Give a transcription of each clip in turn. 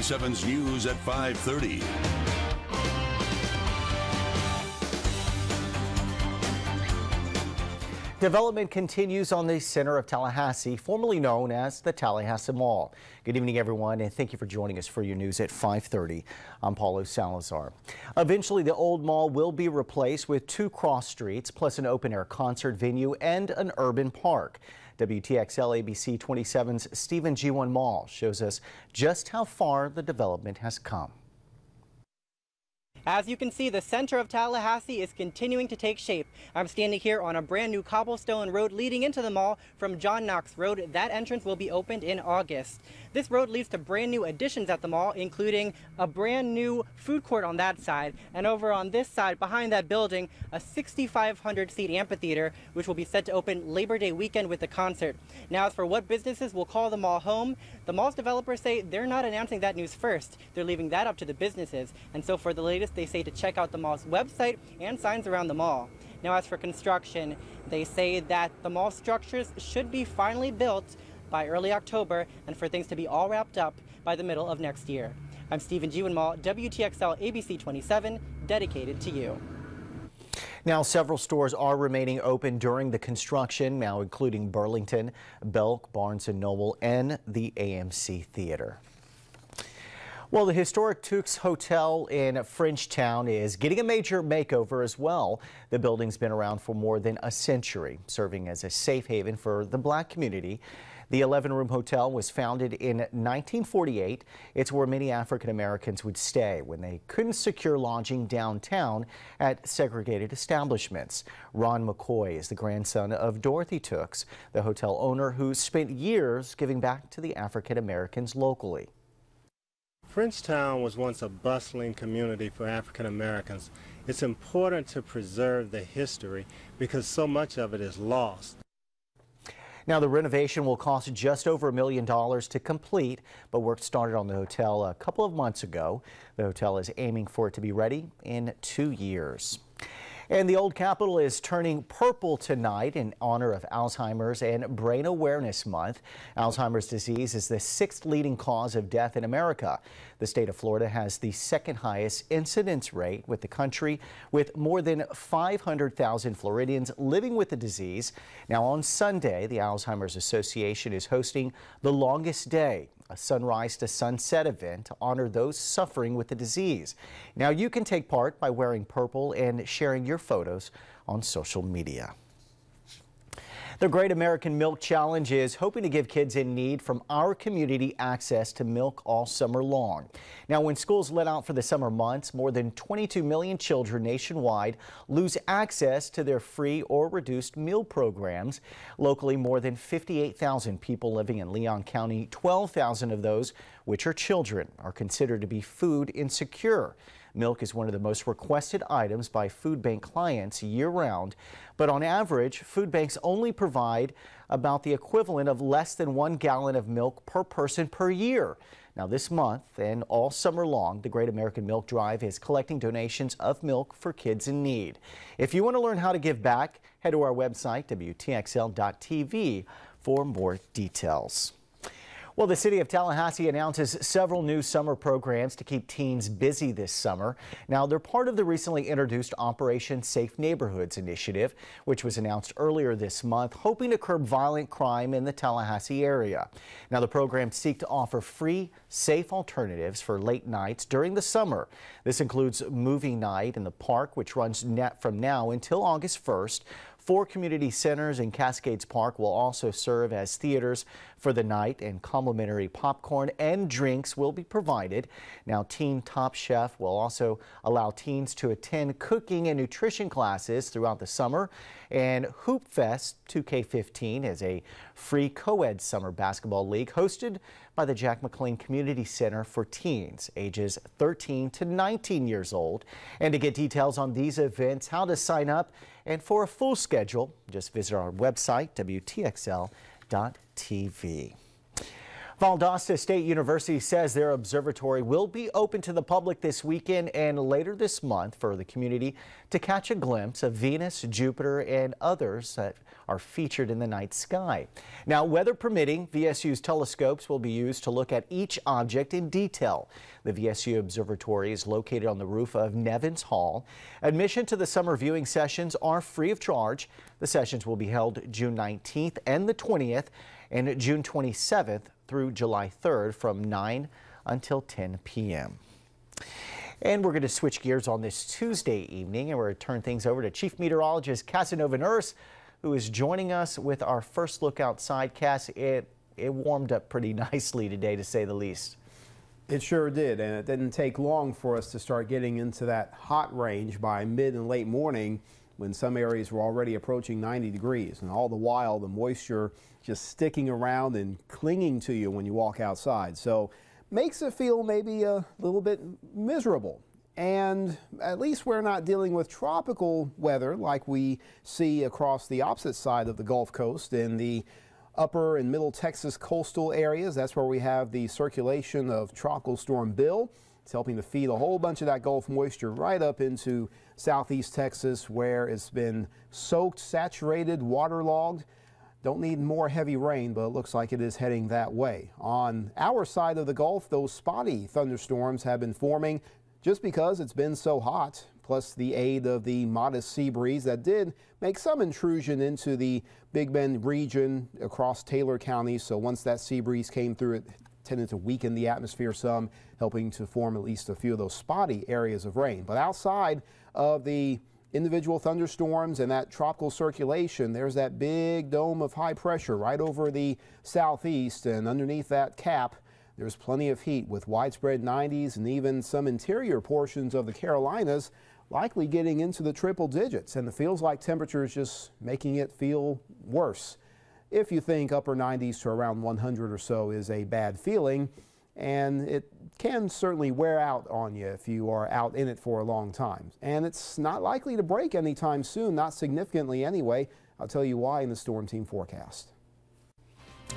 97's News at 5:30. Development continues on the Centre of Tallahassee, formerly known as the Tallahassee Mall. Good evening, everyone, and thank you for joining us for your news at 5:30. I'm Paulo Salazar. Eventually, the old mall will be replaced with 2 cross streets, plus an open-air concert venue and an urban park. WTXL ABC 27's Stephen G1 Mall shows us just how far the development has come. As you can see, the center of Tallahassee is continuing to take shape. I'm standing here on a brand new cobblestone road leading into the mall from John Knox Road. That entrance will be opened in August. This road leads to brand new additions at the mall, including a brand new food court on that side. And over on this side, behind that building, a 6,500 seat amphitheater, which will be set to open Labor Day weekend with a concert. Now, as for what businesses will call the mall home, the mall's developers say they're not announcing that news first. They're leaving that up to the businesses. And so for the latest, they say to check out the mall's website and signs around the mall. Now, as for construction, they say that the mall structures should be finally built by early October and for things to be all wrapped up by the middle of next year. I'm Stephen G1 Mall, WTXL ABC 27, dedicated to you. Now, several stores are remaining open during the construction, now including Burlington, Belk, Barnes & Noble, and the AMC Theater. Well, the historic Tukes Hotel in Frenchtown is getting a major makeover as well. The building's been around for more than a century, serving as a safe haven for the Black community. The 11-room hotel was founded in 1948. It's where many African Americans would stay when they couldn't secure lodging downtown at segregated establishments. Ron McCoy is the grandson of Dorothy Tukes, the hotel owner who spent years giving back to the African Americans locally. Frenchtown was once a bustling community for African Americans. It's important to preserve the history because so much of it is lost. Now, the renovation will cost just over $1 million to complete, but work started on the hotel a couple of months ago. The hotel is aiming for it to be ready in 2 years. And the Old Capitol is turning purple tonight in honor of Alzheimer's and Brain Awareness Month. Alzheimer's disease is the 6th leading cause of death in America. The state of Florida has the 2nd highest incidence rate with the country, with more than 500,000 Floridians living with the disease. Now, on Sunday, the Alzheimer's Association is hosting the Longest Day, a sunrise to sunset event to honor those suffering with the disease. Now, you can take part by wearing purple and sharing your photos on social media. The Great American Milk Challenge is hoping to give kids in need from our community access to milk all summer long. Now, when schools let out for the summer months, more than 22 million children nationwide lose access to their free or reduced meal programs. Locally, more than 58,000 people living in Leon County, 12,000 of those, which are children, are considered to be food insecure. Milk is one of the most requested items by food bank clients year-round, but on average, food banks only provide about the equivalent of less than 1 gallon of milk per person per year. Now, this month and all summer long, the Great American Milk Drive is collecting donations of milk for kids in need. If you want to learn how to give back, head to our website, WTXL.tv, for more details. Well, the city of Tallahassee announces several new summer programs to keep teens busy this summer. Now, they're part of the recently introduced Operation Safe Neighborhoods initiative, which was announced earlier this month, hoping to curb violent crime in the Tallahassee area. Now, the programs seek to offer free, safe alternatives for late nights during the summer. This includes movie night in the park, which runs from now until August 1st. 4 community centers in Cascades Park will also serve as theaters for the night, and complimentary popcorn and drinks will be provided. Now, Teen Top Chef will also allow teens to attend cooking and nutrition classes throughout the summer. And Hoop Fest 2K15 is a free co-ed summer basketball league hosted by the Jack McLean Community Center for teens ages 13 to 19 years old. And to get details on these events, how to sign up, and for a full schedule, just visit our website, WTXL.tv. Valdosta State University says their observatory will be open to the public this weekend and later this month for the community to catch a glimpse of Venus, Jupiter, and others that are featured in the night sky. Now, weather permitting, VSU's telescopes will be used to look at each object in detail. The VSU Observatory is located on the roof of Nevins Hall. Admission to the summer viewing sessions are free of charge. The sessions will be held June 19th and the 20th and June 27th through July 3rd from 9 until 10 p.m. And we're going to switch gears on this Tuesday evening, and we're going to turn things over to Chief Meteorologist Casanova Nurse, who is joining us with our first look outside. Cass, it warmed up pretty nicely today, to say the least. It sure did, and it didn't take long for us to start getting into that hot range by mid and late morning, when some areas were already approaching 90 degrees, and all the while the moisture just sticking around and clinging to you when you walk outside. So makes it feel maybe a little bit miserable. And at least we're not dealing with tropical weather like we see across the opposite side of the Gulf Coast in the upper and middle Texas coastal areas. That's where we have the circulation of Tropical Storm Bill. It's helping to feed a whole bunch of that Gulf moisture right up into southeast Texas, where it's been soaked, saturated, waterlogged. Don't need more heavy rain, but it looks like it is heading that way. On our side of the Gulf, those spotty thunderstorms have been forming just because it's been so hot, plus the aid of the modest sea breeze that did make some intrusion into the Big Bend region across Taylor County. So once that sea breeze came through, it tended to weaken the atmosphere some, helping to form at least a few of those spotty areas of rain. But outside of the individual thunderstorms and that tropical circulation, there's that big dome of high pressure right over the southeast, and underneath that cap there's plenty of heat with widespread 90s and even some interior portions of the Carolinas likely getting into the triple digits, and it feels like temperatures just making it feel worse. If you think upper 90s to around 100 or so is a bad feeling, and it can certainly wear out on you if you are out in it for a long time. And it's not likely to break anytime soon, not significantly anyway. I'll tell you why in the Storm Team forecast.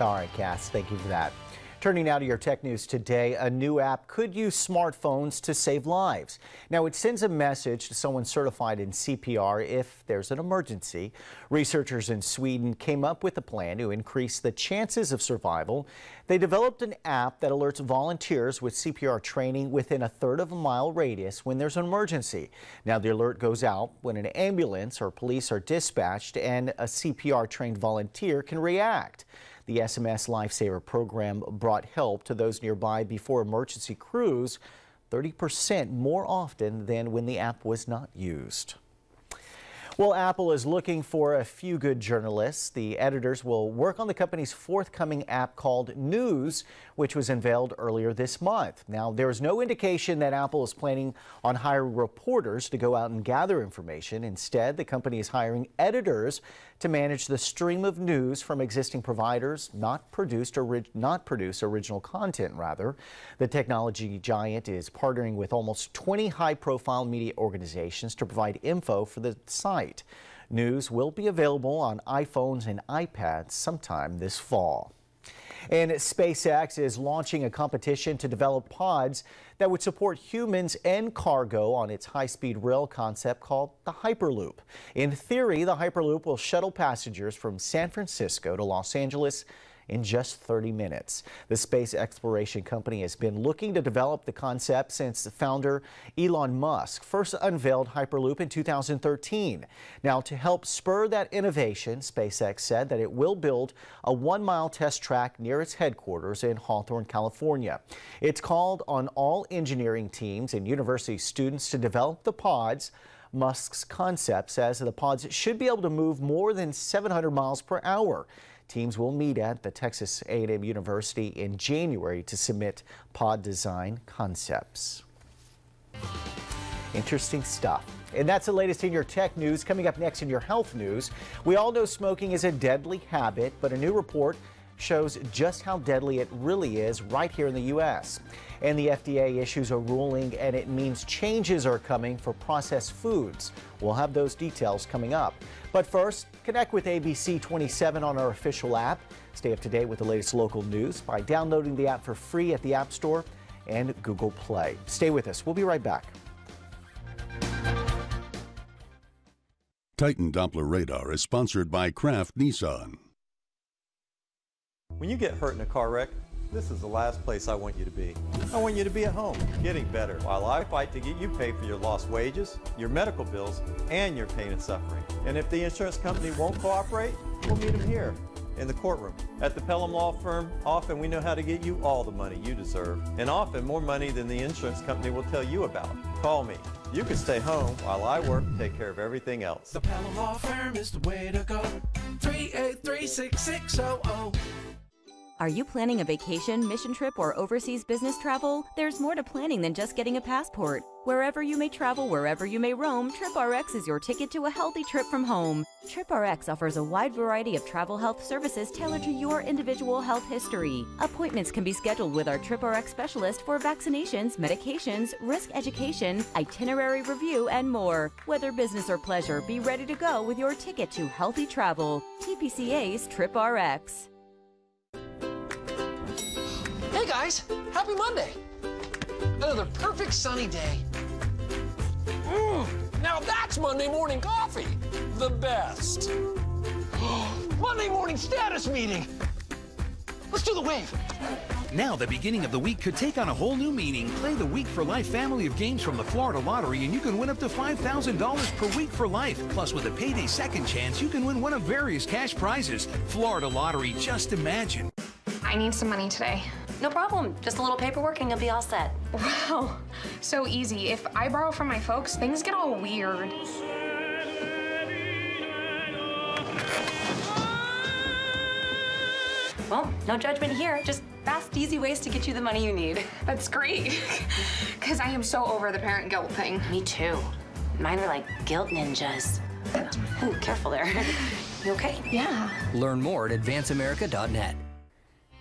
All right, Cass, thank you for that. Turning now to your tech news today, a new app could use smartphones to save lives. Now, it sends a message to someone certified in CPR if there's an emergency. Researchers in Sweden came up with a plan to increase the chances of survival. They developed an app that alerts volunteers with CPR training within a third of a mile radius when there's an emergency. Now, the alert goes out when an ambulance or police are dispatched and a CPR trained volunteer can react. The SMS Lifesaver program brought help to those nearby before emergency crews 30% more often than when the app was not used. Well, Apple is looking for a few good journalists. The editors will work on the company's forthcoming app called News, which was unveiled earlier this month. Now, there is no indication that Apple is planning on hiring reporters to go out and gather information. Instead, the company is hiring editors to manage the stream of news from existing providers, not produce original content, rather. The technology giant is partnering with almost 20 high-profile media organizations to provide info for the site. News will be available on iPhones and iPads sometime this fall. And SpaceX is launching a competition to develop pods that would support humans and cargo on its high-speed rail concept called the Hyperloop. In theory, the Hyperloop will shuttle passengers from San Francisco to Los Angeles in just 30 minutes. The space exploration company has been looking to develop the concept since the founder Elon Musk first unveiled Hyperloop in 2013. Now, to help spur that innovation, SpaceX said that it will build a 1-mile test track near its headquarters in Hawthorne, California. It's called on all engineering teams and university students to develop the pods. Musk's concept says that the pods should be able to move more than 700 miles per hour. Teams will meet at the Texas A&M University in January to submit pod design concepts. Interesting stuff. And that's the latest in your tech news. Coming up next in your health news, we all know smoking is a deadly habit, but a new report shows just how deadly it really is right here in the U.S. And the FDA issues a ruling, and it means changes are coming for processed foods. We'll have those details coming up. But first, connect with ABC 27 on our official app. Stay up to date with the latest local news by downloading the app for free at the App Store and Google Play. Stay with us. We'll be right back. Titan Doppler Radar is sponsored by Kraft Nissan. When you get hurt in a car wreck, this is the last place I want you to be. I want you to be at home, getting better, while I fight to get you paid for your lost wages, your medical bills, and your pain and suffering. And if the insurance company won't cooperate, we'll meet them here in the courtroom. At the Pelham Law Firm, often we know how to get you all the money you deserve, and often more money than the insurance company will tell you about. Call me. You can stay home while I work and take care of everything else. The Pelham Law Firm is the way to go. 383-6600. Are you planning a vacation, mission trip, or overseas business travel? There's more to planning than just getting a passport. Wherever you may travel, wherever you may roam, TripRx is your ticket to a healthy trip from home. TripRx offers a wide variety of travel health services tailored to your individual health history. Appointments can be scheduled with our TripRx specialist for vaccinations, medications, risk education, itinerary review, and more. Whether business or pleasure, be ready to go with your ticket to healthy travel. TPCA's TripRx. Hey guys, happy Monday. Another perfect sunny day. Now that's Monday morning coffee. The best. Monday morning status meeting. Let's do the wave. Now the beginning of the week could take on a whole new meaning. Play the Week for Life family of games from the Florida Lottery and you can win up to $5,000 per week for life. Plus with a payday second chance, you can win one of various cash prizes. Florida Lottery, just imagine. I need some money today. No problem. Just a little paperwork and you'll be all set. Wow, so easy. If I borrow from my folks, things get all weird. Well, no judgment here. Just fast, easy ways to get you the money you need. That's great, because I am so over the parent guilt thing. Me too. Mine are like guilt ninjas. Ooh, careful there. You okay? Yeah. Learn more at advanceamerica.net.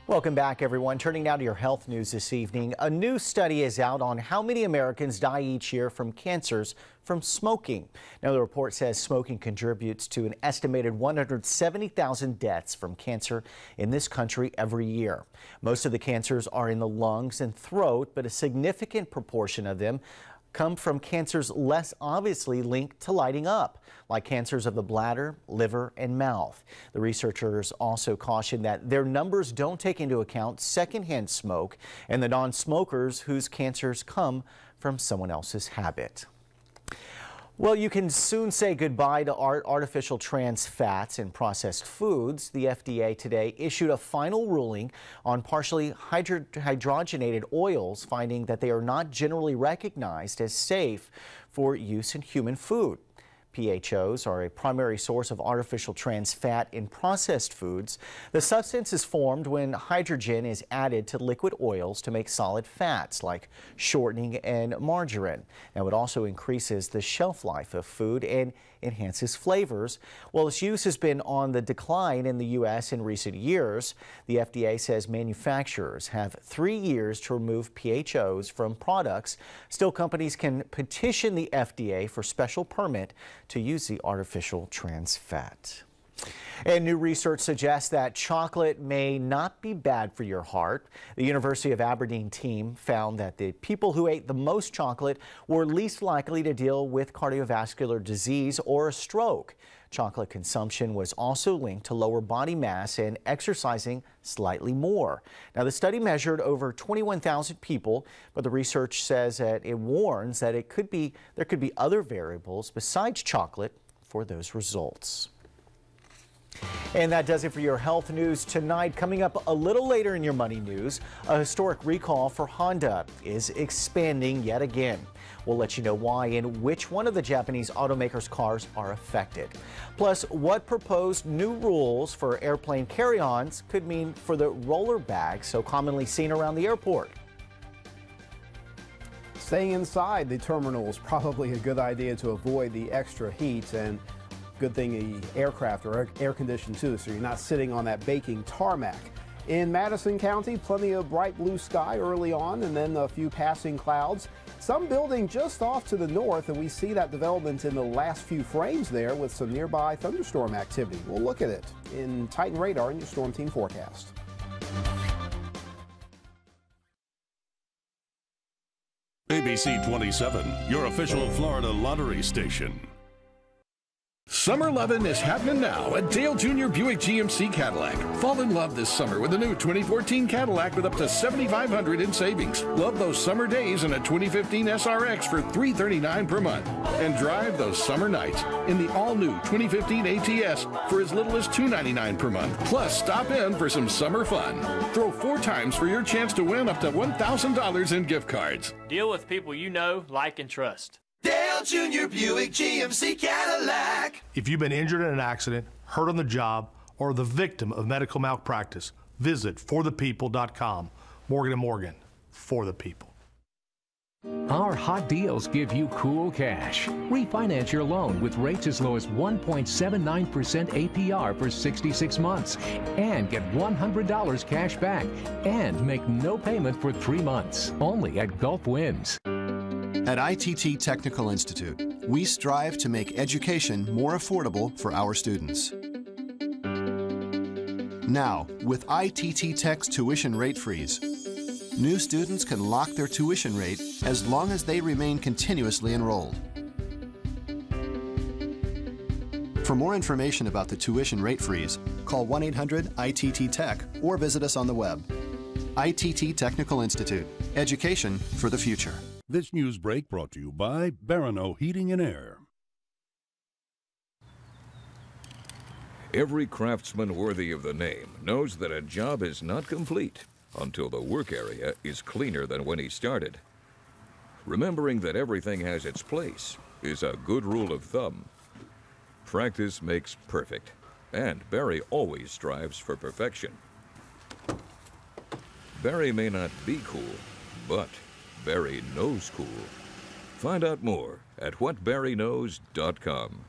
Welcome back, everyone. Turning now to your health news this evening. A new study is out on how many Americans die each year from cancers from smoking. Now, the report says smoking contributes to an estimated 170,000 deaths from cancer in this country every year. Most of the cancers are in the lungs and throat, but a significant proportion of them come from cancers less obviously linked to lighting up, like cancers of the bladder, liver, and mouth. The researchers also caution that their numbers don't take into account secondhand smoke and the non-smokers whose cancers come from someone else's habit. Well, you can soon say goodbye to artificial trans fats in processed foods. The FDA today issued a final ruling on partially hydrogenated oils, finding that they are not generally recognized as safe for use in human food. PHOs are a primary source of artificial trans fat in processed foods. The substance is formed when hydrogen is added to liquid oils to make solid fats like shortening and margarine. Now, it also increases the shelf life of food and enhances flavors. While its use has been on the decline in the U.S. in recent years, the FDA says manufacturers have 3 years to remove PHOs from products. Still, companies can petition the FDA for special permit to use the artificial trans fat. And new research suggests that chocolate may not be bad for your heart. The University of Aberdeen team found that the people who ate the most chocolate were least likely to deal with cardiovascular disease or a stroke. Chocolate consumption was also linked to lower body mass and exercising slightly more. Now, the study measured over 21,000 people, but the research says that it warns that there could be other variables besides chocolate for those results. And that does it for your health news tonight. Coming up a little later in your money news, a historic recall for Honda is expanding yet again. We'll let you know why and which one of the Japanese automaker's cars are affected. Plus, what proposed new rules for airplane carry-ons could mean for the roller bags so commonly seen around the airport. Staying inside the terminal is probably a good idea to avoid the extra heat, and good thing the aircraft are air conditioned too, so you're not sitting on that baking tarmac. In Madison County, plenty of bright blue sky early on and then a few passing clouds. Some building just off to the north, and we see that development in the last few frames there with some nearby thunderstorm activity. We'll look at it in Titan Radar in your Storm Team forecast. ABC 27, your official Florida lottery station. Summer lovin' is happening now at Dale Jr. Buick GMC Cadillac. Fall in love this summer with a new 2014 Cadillac with up to $7,500 in savings. Love those summer days in a 2015 SRX for $339 per month. And drive those summer nights in the all-new 2015 ATS for as little as $299 per month. Plus, stop in for some summer fun. Throw 4 times for your chance to win up to $1,000 in gift cards. Deal with people you know, like, and trust. Dale Jr. Buick GMC Cadillac. If you've been injured in an accident, hurt on the job, or the victim of medical malpractice, visit forthepeople.com. Morgan & Morgan, for the people. Our hot deals give you cool cash. Refinance your loan with rates as low as 1.79% APR for 66 months and get $100 cash back and make no payment for 3 months. Only at Gulf Winds. At ITT Technical Institute, we strive to make education more affordable for our students. Now, with ITT Tech's tuition rate freeze, new students can lock their tuition rate as long as they remain continuously enrolled. For more information about the tuition rate freeze, call 1-800-ITT-TECH or visit us on the web. ITT Technical Institute, education for the future. This news break brought to you by Barano Heating and Air. Every craftsman worthy of the name knows that a job is not complete until the work area is cleaner than when he started. Remembering that everything has its place is a good rule of thumb. Practice makes perfect, and Barry always strives for perfection. Barry may not be cool, but Barry knows cool. Find out more at whatbarryknows.com.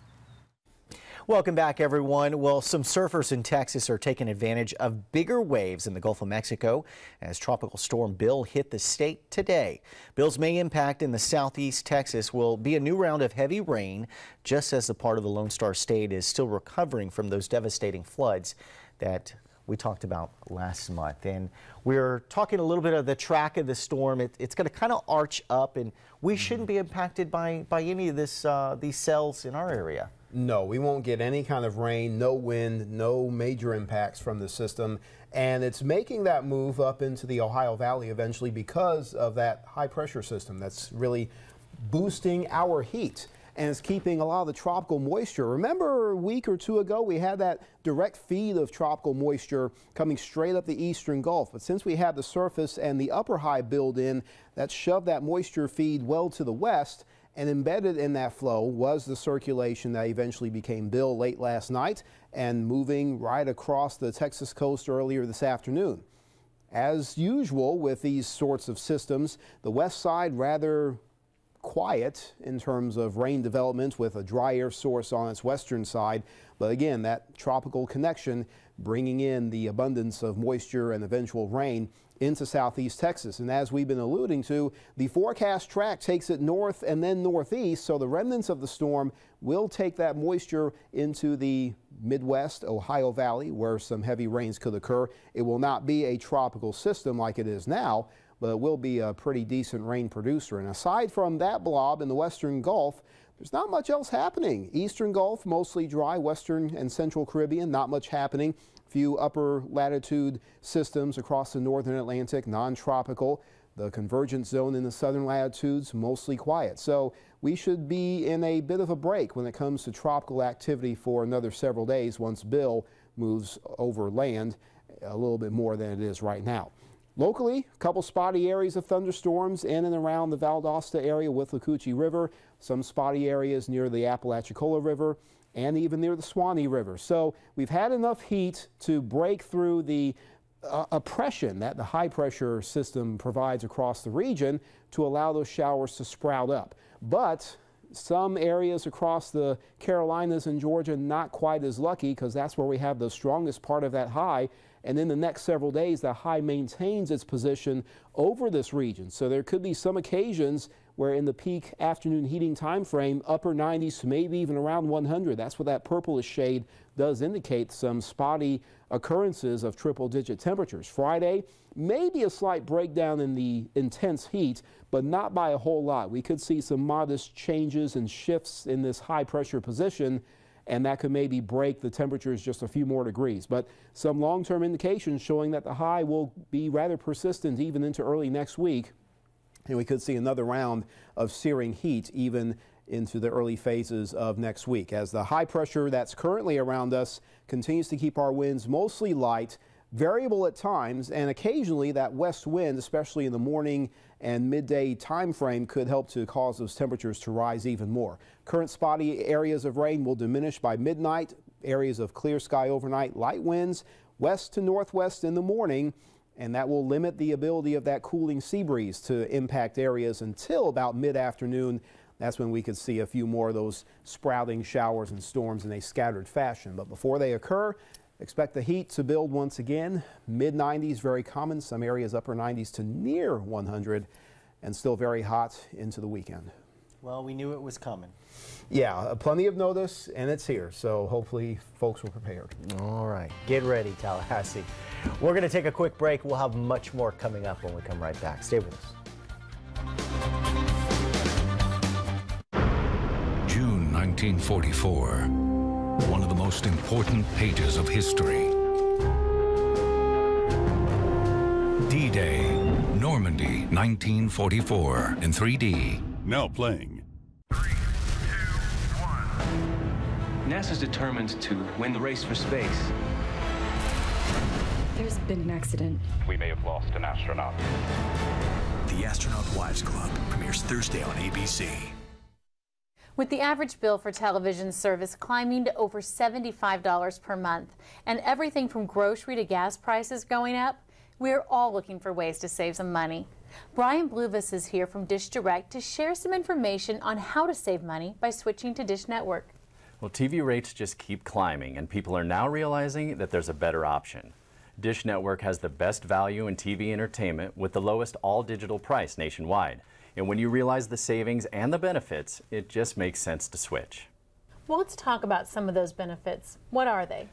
Welcome back, everyone. Well, some surfers in Texas are taking advantage of bigger waves in the Gulf of Mexico as Tropical Storm Bill hit the state today. Bill's main impact in the southeast Texas will be a new round of heavy rain, just as the part of the Lone Star State is still recovering from those devastating floods that we talked about last month. And we're talking a little bit of the track of the storm. It's going to kind of arch up, and we shouldn't be impacted by any of these cells in our area. No, we won't get any kind of rain, no wind, no major impacts from the system. And it's making that move up into the Ohio Valley eventually because of that high pressure system that's really boosting our heat. And it's keeping a lot of the tropical moisture. Remember a week or two ago, we had that direct feed of tropical moisture coming straight up the eastern Gulf. But since we had the surface and the upper high build in, that shoved that moisture feed well to the west. And embedded in that flow was the circulation that eventually became Bill late last night and moving right across the Texas coast earlier this afternoon. As usual with these sorts of systems, the west side rather quiet in terms of rain development with a dry air source on its western side. But again, that tropical connection bringing in the abundance of moisture and eventual rain into southeast Texas. And as we've been alluding to, the forecast track takes it north and then northeast, so the remnants of the storm will take that moisture into the Midwest, Ohio Valley, where some heavy rains could occur. It will not be a tropical system like it is now, but it will be a pretty decent rain producer. And aside from that blob in the western Gulf, there's not much else happening. Eastern Gulf, mostly dry. Western and central Caribbean, not much happening. Few upper latitude systems across the northern Atlantic, non-tropical. The convergence zone in the southern latitudes, mostly quiet. So we should be in a bit of a break when it comes to tropical activity for another several days once Bill moves over land a little bit more than it is right now. Locally, a couple spotty areas of thunderstorms in and around the Valdosta area with the Coochie River, some spotty areas near the Apalachicola River, and even near the Swanee River. So we've had enough heat to break through the oppression that the high pressure system provides across the region to allow those showers to sprout up. But some areas across the Carolinas and Georgia not quite as lucky because that's where we have the strongest part of that high and then the next several days the high maintains its position over this region. So there could be some occasions where in the peak afternoon heating time frame, upper 90s to maybe even around 100. That's what that purplish shade does indicate, some spotty occurrences of triple-digit temperatures. Friday, maybe a slight breakdown in the intense heat, but not by a whole lot. We could see some modest changes and shifts in this high pressure position, and that could maybe break the temperatures just a few more degrees. But some long-term indications showing that the high will be rather persistent even into early next week. And we could see another round of searing heat even into the early phases of next week, as the high pressure that's currently around us continues to keep our winds mostly light, variable at times, and occasionally that west wind, especially in the morning and midday time frame, could help to cause those temperatures to rise even more. Current spotty areas of rain will diminish by midnight, areas of clear sky overnight, light winds west to northwest in the morning, and that will limit the ability of that cooling sea breeze to impact areas until about mid-afternoon. That's when we could see a few more of those sprouting showers and storms in a scattered fashion. But before they occur, expect the heat to build once again. Mid-90s very common, some areas upper 90s to near 100, and still very hot into the weekend. Well, we knew it was coming. Yeah, plenty of notice, and it's here, so hopefully folks were prepared. All right, get ready, Tallahassee. We're going to take a quick break. We'll have much more coming up when we come right back. Stay with us. June 1944, one of the most important pages of history. D-Day, Normandy, 1944, in 3D. Now playing. NASA's determined to win the race for space. There's been an accident. We may have lost an astronaut. The Astronaut Wives Club premieres Thursday on ABC. With the average bill for television service climbing to over $75 per month and everything from grocery to gas prices going up, we're all looking for ways to save some money. Brian Bluvis is here from Dish Direct to share some information on how to save money by switching to Dish Network. Well, TV rates just keep climbing, and people are now realizing that there's a better option. Dish Network has the best value in TV entertainment with the lowest all-digital price nationwide. And when you realize the savings and the benefits, it just makes sense to switch. Well, let's talk about some of those benefits. What are they?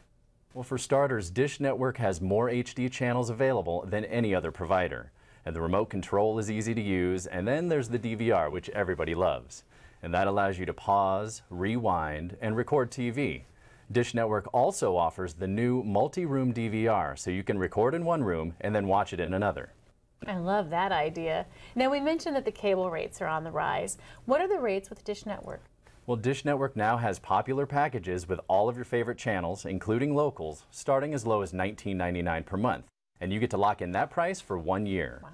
Well, for starters, Dish Network has more HD channels available than any other provider. And the remote control is easy to use, and then there's the DVR, which everybody loves. And that allows you to pause, rewind, and record TV. Dish Network also offers the new multi-room DVR, so you can record in one room and then watch it in another. I love that idea. Now, we mentioned that the cable rates are on the rise. What are the rates with Dish Network? Well, Dish Network now has popular packages with all of your favorite channels, including locals, starting as low as $19.99 per month. And you get to lock in that price for 1 year. Wow.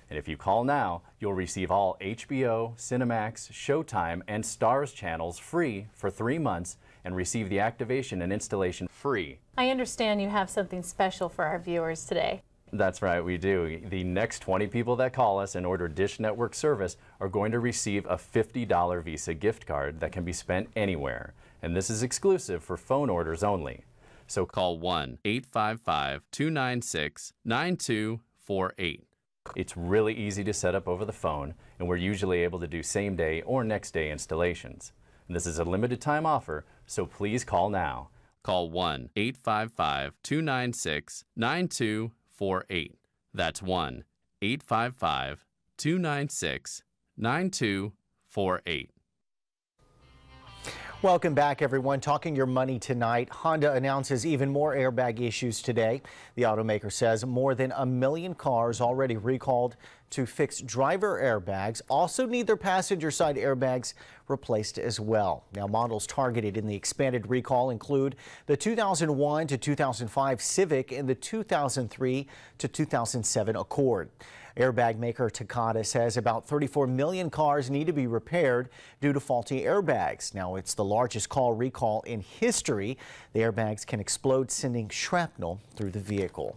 And if you call now, you'll receive all HBO, Cinemax, Showtime, and Starz channels free for 3 months and receive the activation and installation free. I understand you have something special for our viewers today. That's right, we do. The next 20 people that call us and order Dish Network service are going to receive a $50 Visa gift card that can be spent anywhere. And this is exclusive for phone orders only. So call 1-855-296-9248. It's really easy to set up over the phone, and we're usually able to do same-day or next-day installations. And this is a limited time offer, so please call now. Call 1-855-296-9248. That's 1-855-296-9248. Welcome back, everyone. Talking your money tonight, Honda announces even more airbag issues today. The automaker says more than 1 million cars already recalled to fix driver airbags also need their passenger side airbags replaced as well. Now, models targeted in the expanded recall include the 2001 to 2005 Civic and the 2003 to 2007 Accord. Airbag maker Takata says about 34 million cars need to be repaired due to faulty airbags. Now, it's the largest car recall in history. The airbags can explode, sending shrapnel through the vehicle.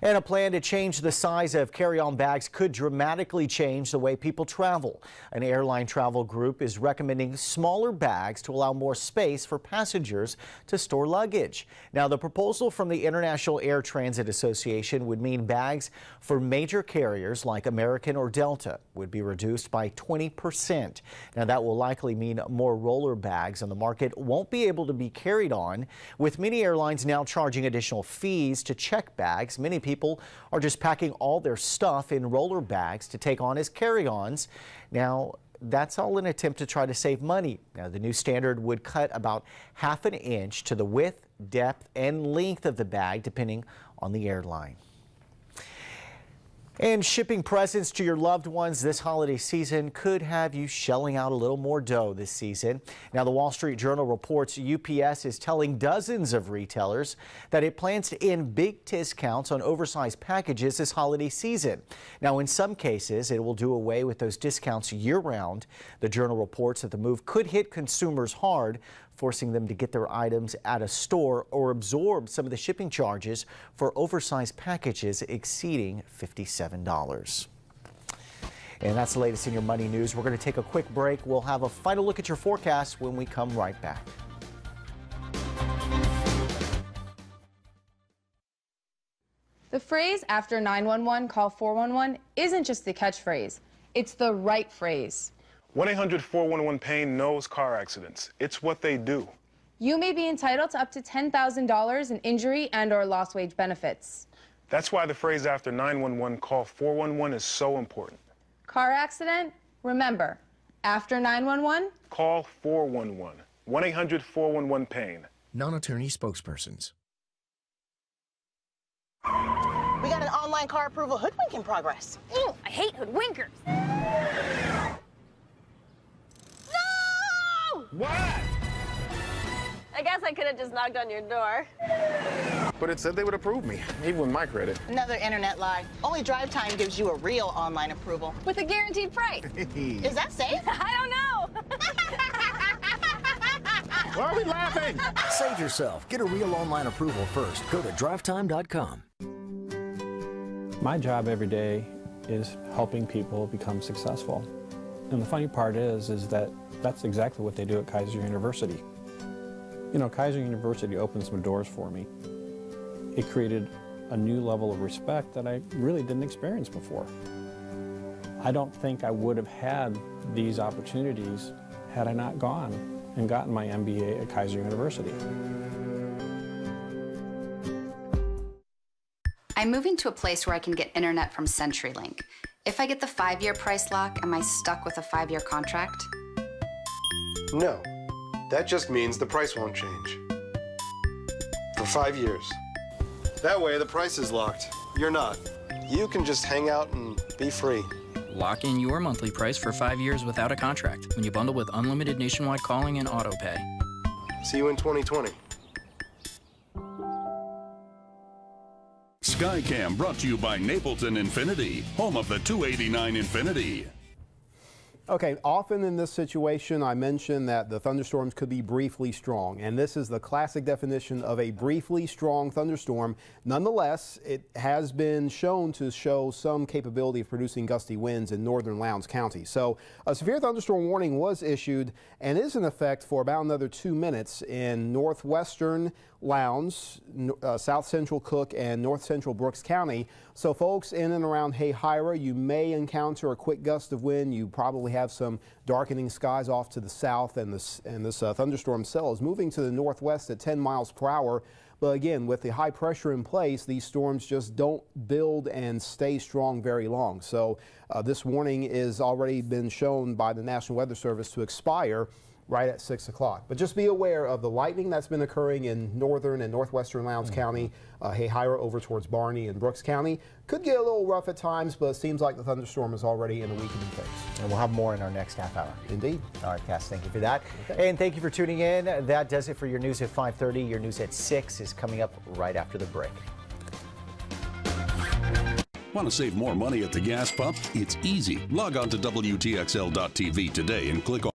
And a plan to change the size of carry-on bags could dramatically change the way people travel. An airline travel group is recommending smaller bags to allow more space for passengers to store luggage. Now, the proposal from the International Air Transit Association would mean bags for major carriers like American or Delta would be reduced by 20%. Now, that will likely mean more roller bags on the market won't be able to be carried on, with many airlines now charging additional fees to check bags. Many people are just packing all their stuff in roller bags to take on as carry-ons. Now, that's all in an attempt to try to save money. Now, the new standard would cut about ½ an inch to the width, depth, and length of the bag, depending on the airline. And shipping presents to your loved ones this holiday season could have you shelling out a little more dough this season. Now, the Wall Street Journal reports UPS is telling dozens of retailers that it plans to end big discounts on oversized packages this holiday season. Now, in some cases, it will do away with those discounts year-round. The Journal reports that the move could hit consumers hard, forcing them to get their items at a store or absorb some of the shipping charges for oversized packages exceeding $57. And that's the latest in your money news. We're going to take a quick break. We'll have a final look at your forecast when we come right back. The phrase "after 911, call 411" isn't just the catchphrase. It's the right phrase. 1-800-411-PAIN knows car accidents. It's what they do. You may be entitled to up to $10,000 in injury and/or lost wage benefits. That's why the phrase "after 911, call 411" is so important. Car accident? Remember, after 911, call 411. 1-800-411-PAIN. Non-attorney spokespersons. We got an online car approval hoodwink in progress. Ew, I hate hoodwinkers. What? I guess I could have just knocked on your door. But it said they would approve me, even with my credit. Another internet lie. Only Drive Time gives you a real online approval. With a guaranteed price. Is that safe? I don't know. Why are we laughing? Save yourself. Get a real online approval first. Go to drivetime.com. My job every day is helping people become successful. And the funny part is that that's exactly what they do at Kaiser University. You know, Kaiser University opened some doors for me. It created a new level of respect that I really didn't experience before. I don't think I would have had these opportunities had I not gone and gotten my MBA at Kaiser University. I'm moving to a place where I can get internet from CenturyLink. If I get the 5-year price lock, am I stuck with a 5-year contract? No, that just means the price won't change. For 5 years. That way the price is locked. You're not. You can just hang out and be free. Lock in your monthly price for 5 years without a contract when you bundle with unlimited nationwide calling and auto pay. See you in 2020. Skycam brought to you by Napleton Infinity, home of the 289 Infinity. Okay, often in this situation, I mention that the thunderstorms could be briefly strong, and this is the classic definition of a briefly strong thunderstorm. Nonetheless, it has been shown to show some capability of producing gusty winds in northern Lowndes County. So a severe thunderstorm warning was issued and is in effect for about another 2 minutes in northwestern Lowndes, south central Cook, and north central Brooks County. So folks in and around Hayhira, you may encounter a quick gust of wind. You probably have some darkening skies off to the south, and this thunderstorm cell is moving to the northwest at 10 miles per hour. But again, with the high pressure in place, these storms just don't build and stay strong very long. So this warning is already been shown by the National Weather Service to expire right at 6 o'clock. But just be aware of the lightning that's been occurring in northern and northwestern Lowndes County, Hayhira over towards Barney and Brooks County. Could get a little rough at times, but it seems like the thunderstorm is already in a weakening phase. And we'll have more in our next half hour. Indeed. All right, Cass, thank you for that. Okay. And thank you for tuning in. That does it for your news at 5:30. Your news at 6 is coming up right after the break. Want to save more money at the gas pump? It's easy. Log on to WTXL.TV today and click on